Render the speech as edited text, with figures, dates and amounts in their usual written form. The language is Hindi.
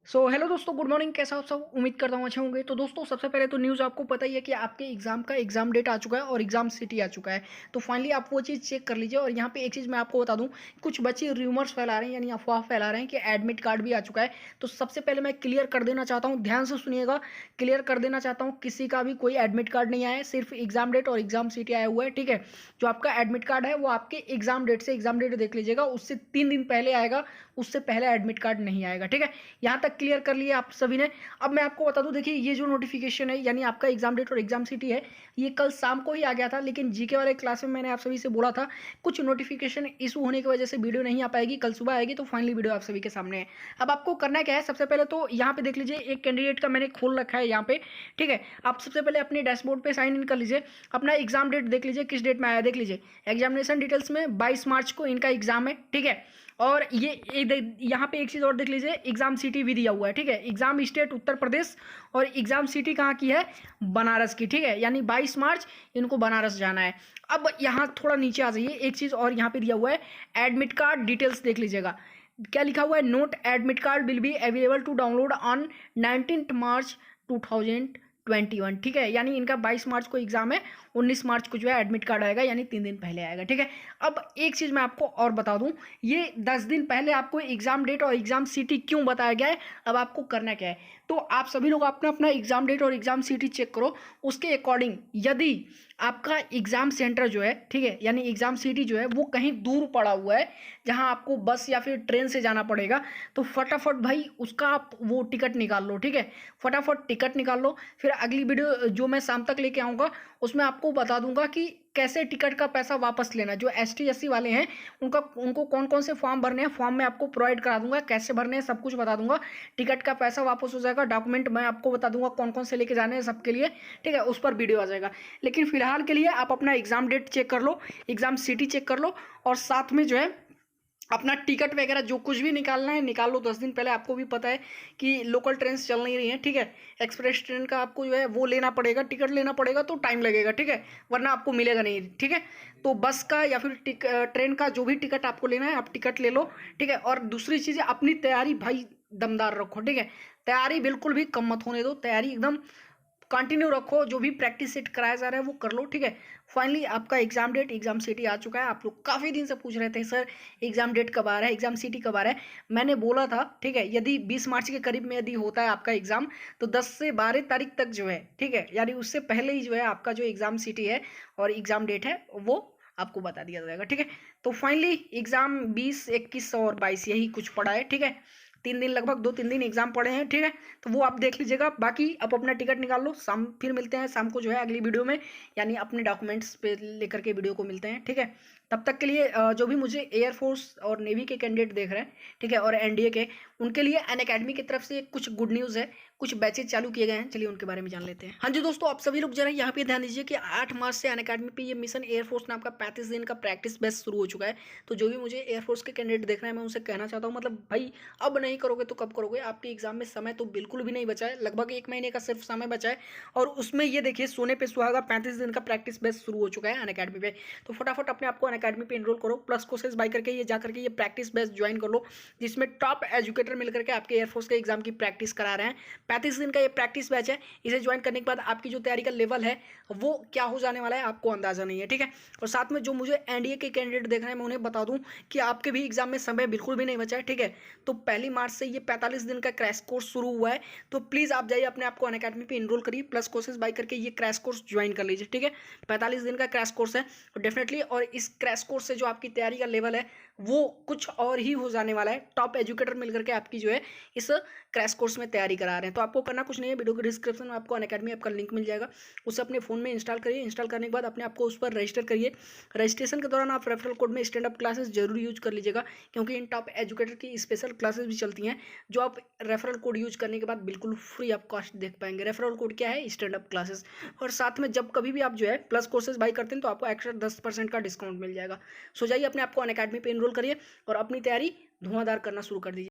हेलो दोस्तों, गुड मॉर्निंग। कैसा हो सब? उम्मीद करता हूँ अच्छे होंगे। तो दोस्तों, सबसे पहले तो न्यूज़ आपको पता ही है कि आपके एग्जाम का एग्जाम डेट आ चुका है और एग्जाम सिटी आ चुका है। तो फाइनली आप वो चीज़ चेक कर लीजिए। और यहाँ पे एक चीज़ मैं आपको बता दूँ, कुछ बच्चे र्यूमर्स फैला रहे हैं, यानी अफवाह फैला रहे हैं कि एडमिट कार्ड भी आ चुका है। तो सबसे पहले मैं क्लियर कर देना चाहता हूँ, ध्यान से सुनिएगा, क्लियर कर देना चाहता हूँ, किसी का भी कोई एडमिट कार्ड नहीं आया है, सिर्फ एग्जाम डेट और एग्जाम सिटी आया हुआ है। ठीक है, जो आपका एडमिट कार्ड है वो आपके एग्जाम डेट से, एग्जाम डेट देख लीजिएगा, उससे 3 दिन पहले आएगा, उससे पहले एडमिट कार्ड नहीं आएगा। ठीक है, यहाँ तक क्लियर कर लिए आप सभी ने। अब मैं आपको बता दूं, देखिए ये जो नोटिफिकेशन है, यानी आपका एग्जाम डेट और एग्जाम सिटी है, ये कल शाम को ही आ गया था। लेकिन जीके वाले क्लास में मैंने आप सभी से बोला था, कुछ नोटिफिकेशन इशू होने की वजह से वीडियो नहीं आ पाएगी, कल सुबह आएगी। तो फाइनली वीडियो आप सभी के सामने है। अब आपको करना क्या है, सबसे पहले तो यहाँ पे देख लीजिए, एक कैंडिडेट का मैंने खोल रखा है यहाँ पे। ठीक है, आप सबसे पहले अपने डैशबोर्ड पे साइन इन कर लीजिए, अपना एग्जाम डेट देख लीजिए, किस डेट में आया देख लीजिए। एग्जामिनेशन डिटेल्स में 22 मार्च को इनका एग्जाम है। ठीक है, और ये यहाँ पे एक चीज़ और देख लीजिए, एग्जाम सिटी भी दिया हुआ है। ठीक है, एग्जाम स्टेट उत्तर प्रदेश और एग्जाम सिटी कहाँ की है, बनारस की। ठीक है, यानी 22 मार्च इनको बनारस जाना है। अब यहाँ थोड़ा नीचे आ जाइए, एक चीज़ और यहाँ पे दिया हुआ है, एडमिट कार्ड डिटेल्स देख लीजिएगा। क्या लिखा हुआ है, note admit card will be available to download on 19 March 2021। ठीक है, यानी इनका 22 मार्च को एग्जाम है, 19 मार्च को जो है एडमिट कार्ड आएगा, यानी 3 दिन पहले आएगा। ठीक है, अब एक चीज़ मैं आपको और बता दूं, ये 10 दिन पहले आपको एग्जाम डेट और एग्जाम सिटी क्यों बताया गया है। अब आपको करना क्या है, तो आप सभी लोग अपना अपना एग्जाम डेट और एग्जाम सिटी चेक करो, उसके अकॉर्डिंग यदि आपका एग्जाम सेंटर जो है, ठीक है, यानी एग्जाम सिटी जो है वो कहीं दूर पड़ा हुआ है, जहां आपको बस या फिर ट्रेन से जाना पड़ेगा, तो फटाफट भाई उसका आप वो टिकट निकाल लो। ठीक है, फटाफट टिकट निकाल लो। फिर अगली वीडियो जो मैं शाम तक लेके आऊँगा, उसमें आपको बता दूंगा कि कैसे टिकट का पैसा वापस लेना। जो ST SC वाले हैं उनको कौन कौन से फॉर्म भरने हैं, फॉर्म मैं आपको प्रोवाइड करा दूंगा, कैसे भरने हैं सब कुछ बता दूंगा। टिकट का पैसा वापस हो जाएगा, डॉक्यूमेंट मैं आपको बता दूंगा कौन कौन से लेके जाने हैं सबके लिए। ठीक है, उस पर वीडियो आ जाएगा। लेकिन फिलहाल के लिए आप अपना एग्जाम डेट चेक कर लो, एग्जाम सिटी चेक कर लो, और साथ में जो है अपना टिकट वगैरह जो कुछ भी निकालना है निकाल लो 10 दिन पहले। आपको भी पता है कि लोकल ट्रेन चल नहीं रही हैं। ठीक है, एक्सप्रेस ट्रेन का आपको जो है वो लेना पड़ेगा, टिकट लेना पड़ेगा, तो टाइम लगेगा। ठीक है, वरना आपको मिलेगा नहीं। ठीक है, तो बस का या फिर ट्रेन का जो भी टिकट आपको लेना है आप टिकट ले लो। ठीक है, और दूसरी चीज़, अपनी तैयारी भाई दमदार रखो। ठीक है, तैयारी बिल्कुल भी कम मत होने दो, तैयारी एकदम कंटिन्यू रखो, जो भी प्रैक्टिस सेट कराया जा रहा है वो कर लो। ठीक है, फाइनली आपका एग्जाम डेट एग्जाम सिटी आ चुका है। आप लोग काफ़ी दिन से पूछ रहे थे सर एग्जाम डेट कब आ रहा है, एग्जाम सिटी कब आ रहा है। मैंने बोला था, ठीक है, यदि 20 मार्च के करीब में यदि होता है आपका एग्जाम, तो 10 से 12 तारीख तक जो है, ठीक है, यानी उससे पहले ही जो है आपका जो एग्जाम सिटी है और एग्जाम डेट है वो आपको बता दिया जाएगा। ठीक है, तो फाइनली एग्जाम 20, 21 और 22 यही कुछ पड़ा है। ठीक है, 3 दिन, लगभग 2-3 दिन एग्जाम पड़े हैं। ठीक है, तो वो आप देख लीजिएगा। बाकी आप अपना टिकट निकाल लो, शाम फिर मिलते हैं शाम को जो है अगली वीडियो में, यानी अपने डॉक्यूमेंट्स पे लेकर के वीडियो को मिलते हैं। ठीक है, तब तक के लिए जो भी मुझे एयरफोर्स और नेवी के कैंडिडेट देख रहे हैं, ठीक है, और NDA के, उनके लिए अनअकैडमी की तरफ से कुछ गुड न्यूज़ है, कुछ बैचेज चालू किए गए हैं। चलिए उनके बारे में जान लेते हैं। हाँ जी दोस्तों, आप सभी लोग जरा यहाँ पे ध्यान दीजिए कि 8 मार्च से अनअकैडमी पे ये मिशन एयरफोर्स नाम का 35 दिन का प्रैक्टिस बेस शुरू हो चुका है। तो जो भी मुझे एयरफोर्स के कैंडिडेट देख रहे हैं, मैं उनसे कहना चाहता हूँ, मतलब भाई अब नहीं करोगे तो कब करोगे। आपके एग्जाम में समय तो बिल्कुल भी नहीं बचा है, लगभग 1 महीने का सिर्फ समय बचा है, और उसमें ये देखिए सोने पे सुहागा 35 दिन का प्रैक्टिस बेस शुरू हो चुका है अनअकैडमी पे। तो फटाफट अपने आपको अनअकैडमी पे इनरोल करो, प्लस कोर्सेज बाय करके ये जा करके ये प्रैक्टिस बेस ज्वाइन कर लो, जिसमें टॉप एजुकेटर मिलकर के आपके एयरफोर्स के एग्जाम की प्रैक्टिस करा रहे हैं। 35 दिन का ये प्रैक्टिस बैच है। इसे ज्वाइन करने के बाद आपकी जो तैयारी का लेवल है वो क्या हो जाने वाला है आपको अंदाजा नहीं है। ठीक है, और साथ में जो मुझे NDA के कैंडिडेट देख रहे हैं, मैं उन्हें बता दूं कि आपके भी एग्जाम में समय बिल्कुल भी नहीं बचा है। ठीक है, तो 1 मार्च से ये 45 दिन का क्रैश कोर्स शुरू हुआ है। तो प्लीज़ आप जाइए अपने आपको अनअकैडमी पे इनरोल करिए, प्लस कोर्सेज बाय करके ये क्रैश कोर्स ज्वाइन कर लीजिए। ठीक है, 45 दिन का क्रैश कोर्स है डेफिनेटली, और इस क्रैश कोर्स से जो आपकी तैयारी का लेवल है वो कुछ और ही हो जाने वाला है। टॉप एजुकेटर मिलकर के आपकी जो है इस क्रैश कोर्स में तैयारी करा रहे हैं। तो आपको करना कुछ नहीं है, वीडियो के डिस्क्रिप्शन में आपको अनअकैडमी ऐप का लिंक मिल जाएगा, उसे अपने फोन में इंस्टॉल करिए। इंस्टॉल करने के बाद अपने आपको उस पर रजिस्टर करिए। रजिस्ट्रेशन के दौरान आप रेफरल कोड में स्टैंड अप क्लासेस जरूर यूज कर लीजिएगा, क्योंकि इन टॉप एजुकेटर की स्पेशल क्लासेस भी चलती हैं, जो आप रेफरल कोड यूज करने के बाद बिल्कुल फ्री आप कॉस्ट देख पाएंगे। रेफरल कोड क्या है, स्टैंड अप क्लासेस। और साथ में जब कभी भी आप जो है प्लस कोर्सेज बाय करते हैं तो आपको एक्स्ट्रा 10% का डिस्काउंट मिल जाएगा। सो जाइए अपने आपको अनअकैडमी पे इनरोल करिए और अपनी तैयारी धुआंधार करना शुरू कर दीजिए।